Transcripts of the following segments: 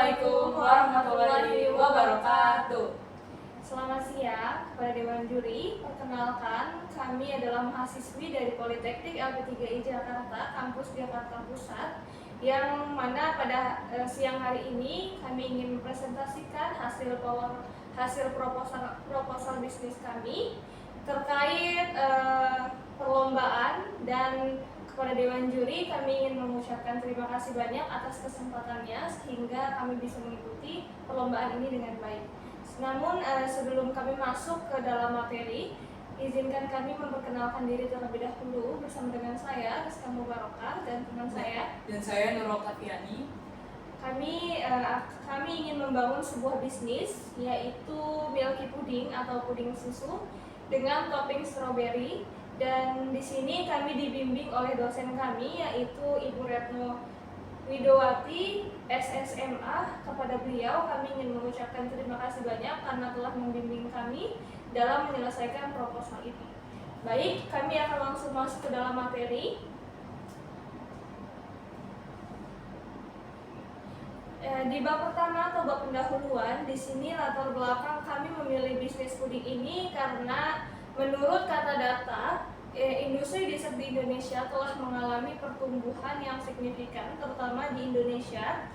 Assalamualaikum warahmatullahi wabarakatuh. Selamat siang kepada Dewan Juri. Perkenalkan, kami adalah mahasiswi dari Politeknik LP3I Jakarta, kampus Jakarta Pusat, yang mana pada siang hari ini kami ingin mempresentasikan hasil proposal bisnis kami terkait perlombaan. Dan kepada Dewan Juri kami ingin mengucapkan terima kasih banyak atas kesempatannya sehingga kami bisa mengikuti perlombaan ini dengan baik. Namun sebelum kami masuk ke dalam materi, izinkan kami memperkenalkan diri terlebih dahulu bersama dengan saya, Rizka Mubarokah, dan teman saya. Dan saya Nurul Kafiani. Kami ingin membangun sebuah bisnis, yaitu milky pudding atau puding susu dengan topping strawberry. Dan di sini kami dibimbing oleh dosen kami, yaitu Ibu Retno Widowati, SSMA. Kepada beliau kami ingin mengucapkan terima kasih banyak karena telah membimbing kami dalam menyelesaikan proposal ini. Baik, kami akan langsung masuk ke dalam materi. Di bab pertama atau bab pendahuluan, di sini latar belakang kami memilih bisnis puding ini karena menurut kata data, industri dessert di Indonesia telah mengalami pertumbuhan yang signifikan, terutama di Indonesia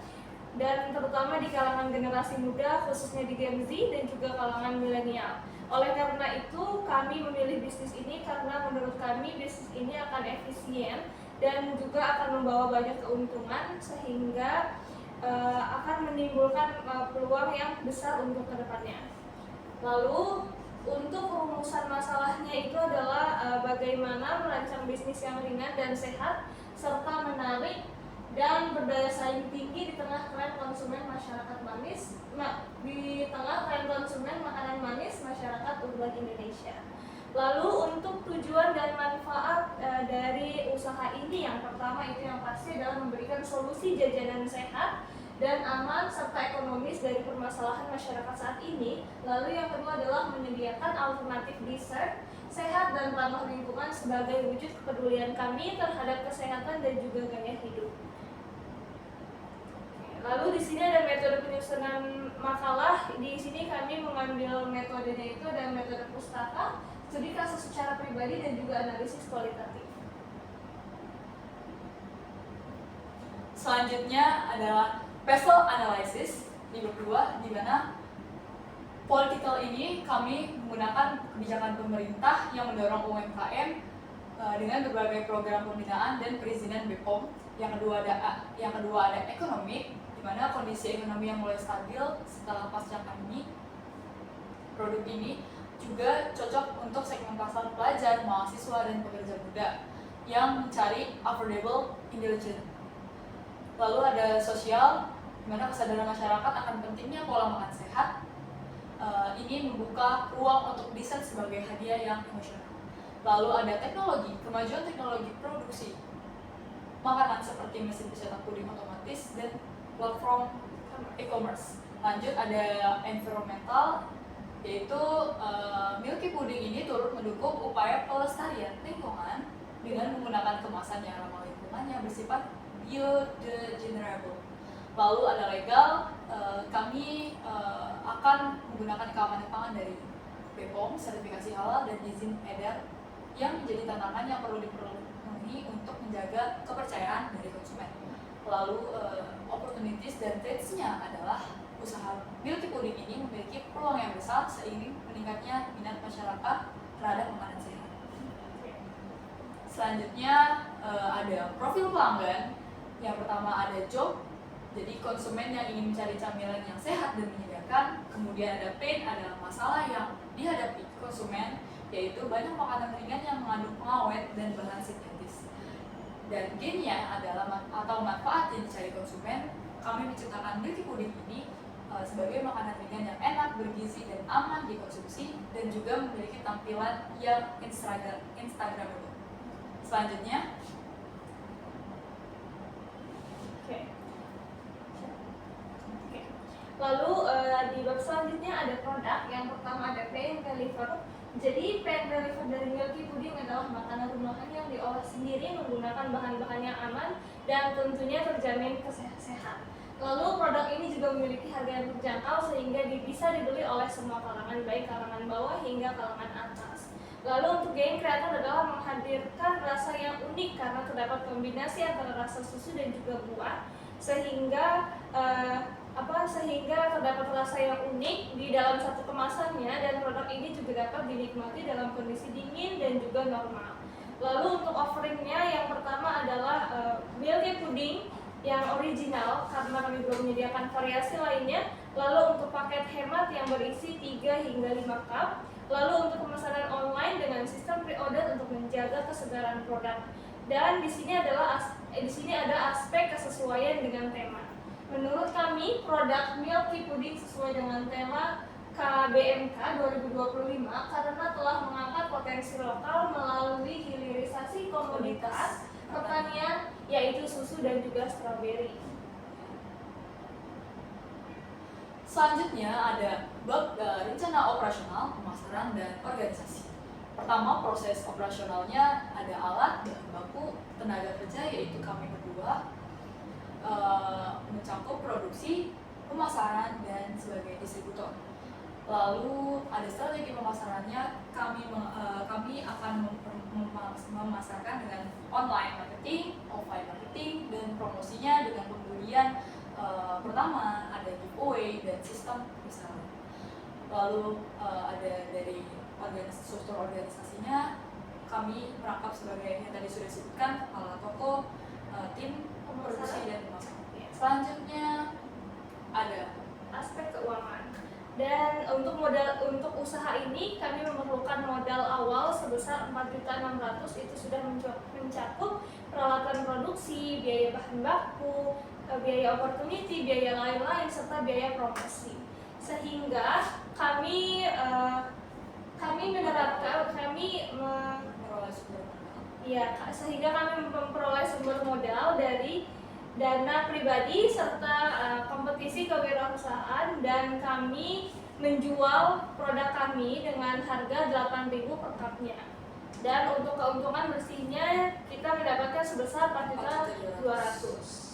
dan terutama di kalangan generasi muda, khususnya di Gen Z dan juga kalangan milenial. Oleh karena itu, kami memilih bisnis ini karena menurut kami bisnis ini akan efisien dan juga akan membawa banyak keuntungan sehingga akan menimbulkan peluang yang besar untuk kedepannya. Lalu untuk rumusan masalahnya itu adalah bagaimana merancang bisnis yang ringan dan sehat serta menarik dan berdaya saing tinggi di tengah tren konsumen masyarakat manis makanan manis masyarakat urban Indonesia. Lalu untuk tujuan dan manfaat dari usaha ini, yang pertama itu yang pasti adalah memberikan solusi jajanan sehat dan aman serta ekonomis dari permasalahan masyarakat saat ini. Lalu yang kedua adalah menyediakan alternatif dessert sehat dan ramah lingkungan sebagai wujud kepedulian kami terhadap kesehatan dan juga gaya hidup. Lalu di sini ada metode penyusunan makalah. Di sini kami mengambil metodenya itu ada metode pustaka, studi kasus secara pribadi dan juga analisis kualitatif. Selanjutnya adalah pestle analysis di bab 2, di mana political ini kami menggunakan kebijakan pemerintah yang mendorong UMKM dengan berbagai program pembinaan dan perizinan BPOM. Yang kedua ada ekonomi, di mana kondisi ekonomi yang mulai stabil setelah pasca pandemi. Produk ini juga cocok untuk segmen pasar pelajar, mahasiswa, dan pekerja muda yang mencari affordable indulgent. Lalu ada sosial, di mana kesadaran masyarakat akan pentingnya pola makan sehat. Ini membuka ruang untuk desain sebagai hadiah yang emosional. Lalu ada teknologi, kemajuan teknologi produksi makanan seperti mesin pencetak puding otomatis dan platform e-commerce. Lanjut ada environmental, yaitu milky pudding ini turut mendukung upaya pelestarian lingkungan dengan menggunakan kemasan yang ramah lingkungan yang bersifat biodegradable. Lalu ada legal, kami akan menggunakan keamanan pangan dari BPOM, sertifikasi halal dan izin edar yang menjadi tantangan yang perlu dipenuhi untuk menjaga kepercayaan dari konsumen. Lalu opportunities dan threats-nya adalah usaha milky pudding ini memiliki peluang yang besar seiring meningkatnya minat masyarakat terhadap makanan sehat. Selanjutnya ada profil pelanggan. Yang pertama ada job, jadi konsumen yang ingin mencari camilan yang sehat dan menyegarkan. Kemudian ada pain, adalah masalah yang dihadapi konsumen, yaitu banyak makanan ringan yang mengandung pengawet dan bahan sintetis. Dan gain-nya adalah atau manfaat yang dicari konsumen. Kami menciptakan milky pudding ini sebagai makanan ringan yang enak, bergizi, dan aman dikonsumsi, dan juga memiliki tampilan yang instagramable. Selanjutnya, lalu di bab selanjutnya ada produk. Yang pertama ada pain reliever. Jadi pain reliever dari milky pudding adalah makanan rumahan yang diolah sendiri menggunakan bahan-bahan yang aman dan tentunya terjamin sehat. Lalu produk ini juga memiliki harga yang terjangkau sehingga bisa dibeli oleh semua kalangan, baik kalangan bawah hingga kalangan atas. Lalu untuk gaya kreator adalah menghadirkan rasa yang unik karena terdapat kombinasi antara rasa susu dan juga buah, sehingga terdapat rasa yang unik di dalam satu kemasannya, dan produk ini juga dapat dinikmati dalam kondisi dingin dan juga normal. Lalu untuk offeringnya yang pertama adalah milk tea pudding yang original karena kami belum menyediakan variasi lainnya. Lalu untuk paket hemat yang berisi 3 hingga 5 cup. Lalu untuk pemesanan online dengan sistem pre-order untuk menjaga kesegaran produk. Dan di sini ada aspek kesesuaian dengan tema. Menurut kami, produk milk tea pudding sesuai dengan tema KBMK 2025 karena telah mengangkat potensi lokal melalui hilirisasi komoditas pertanian, yaitu susu dan juga stroberi. Selanjutnya ada bab rencana operasional, pemasaran, dan organisasi. Pertama, proses operasionalnya ada alat, bahan baku, tenaga kerja, yaitu kami berdua, mencakup produksi, pemasaran, dan sebagai distributor. Lalu ada strategi pemasarannya, kami akan memasarkan dengan online marketing, offline marketing, dan promosinya dengan pembelian. Pertama ada giveaway dan sistem misalnya. Lalu ada dari struktur organisasinya, kami merangkap sebagai yang tadi sudah disebutkan, kepala toko, tim produksi dan pemasaran. Selanjutnya ada aspek keuangan. Dan untuk usaha ini kami memerlukan modal awal sebesar 4.600.000. Itu sudah mencakup peralatan produksi, biaya bahan baku, biaya opportunity, biaya lain-lain, serta biaya promosi. Sehingga kami memperoleh sumber modal dari dana pribadi serta kompetisi kewirausahaan, dan kami menjual produk kami dengan harga 8.000 per cupnya. Dan untuk keuntungan bersihnya kita mendapatkan sebesar 4.200.000.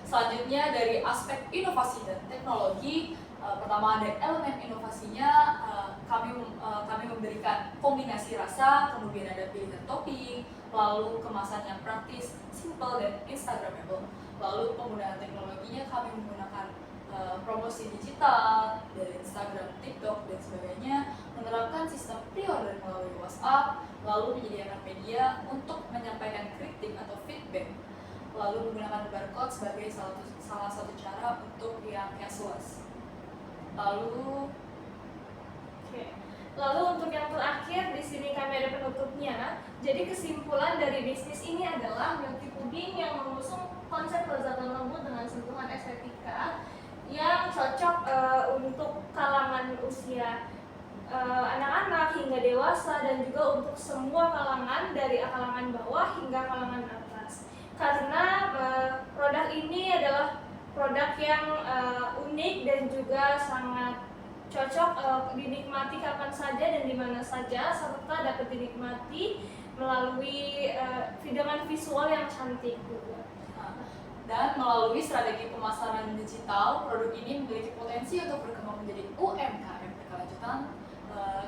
Selanjutnya dari aspek inovasi dan teknologi, pertama ada elemen inovasinya, kami memberikan kombinasi rasa, kemudian ada pilihan topping, lalu kemasan yang praktis, simple dan instagramable. Lalu penggunaan teknologinya kami menggunakan promosi digital dari Instagram, TikTok dan sebagainya, menerapkan sistem pre-order melalui WhatsApp, lalu menyediakan media untuk menyampaikan kritik atau feedback, lalu menggunakan barcode sebagai salah satu cara untuk yang cashless. Lalu untuk yang terakhir di sini kami ada penutupnya. Jadi kesimpulan dari bisnis ini adalah milk tea pudding yang mengusung konsep kelezatan lembut dengan sentuhan estetika yang cocok untuk kalangan usia anak-anak hingga dewasa, dan juga untuk semua kalangan dari kalangan bawah hingga kalangan atas. Karena produk ini adalah produk yang unik dan juga sangat cocok dinikmati kapan saja dan di mana saja, serta dapat dinikmati melalui dengan visual yang cantik juga. Dan melalui strategi pemasaran digital, produk ini memiliki potensi untuk berkembang menjadi UMKM berkelanjutan.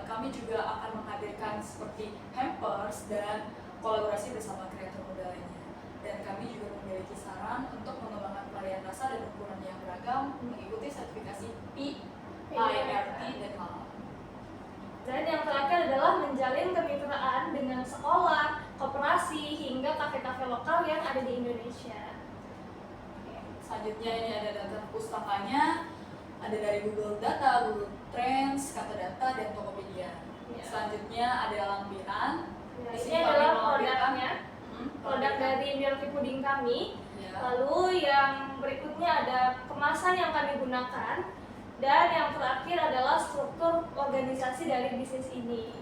Kami juga akan menghadirkan seperti hampers dan kolaborasi bersama kreator muda lainnya. Dan kami juga memiliki saran untuk mengembangkan varian rasa dan ukuran yang beragam, mengikuti sertifikasi PIRT dan halal. Dan yang terakhir adalah menjalin kemitraan dengan sekolah, koperasi, hingga kafe-kafe lokal yang ada di Indonesia. Selanjutnya ini ada data pustakanya, ada dari Google Data, Google Trends, Kata Data, dan Tokopedia. Selanjutnya ada lampiran. Ini adalah produknya, produk dari milk tea pudding kami. Lalu yang berikutnya ada kemasan yang kami gunakan. Dan yang terakhir adalah struktur organisasi dari bisnis ini.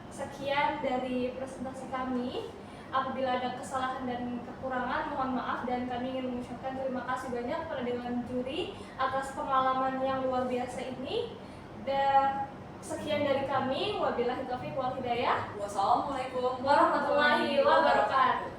Sekian dari presentasi kami. Apabila ada kesalahan dan kekurangan, mohon maaf, dan kami ingin mengucapkan terima kasih banyak kepada dewan juri atas pengalaman yang luar biasa ini. Dan sekian dari kami. Wabillahi taufiq wal hidayah. Wassalamualaikum warahmatullahi wabarakatuh.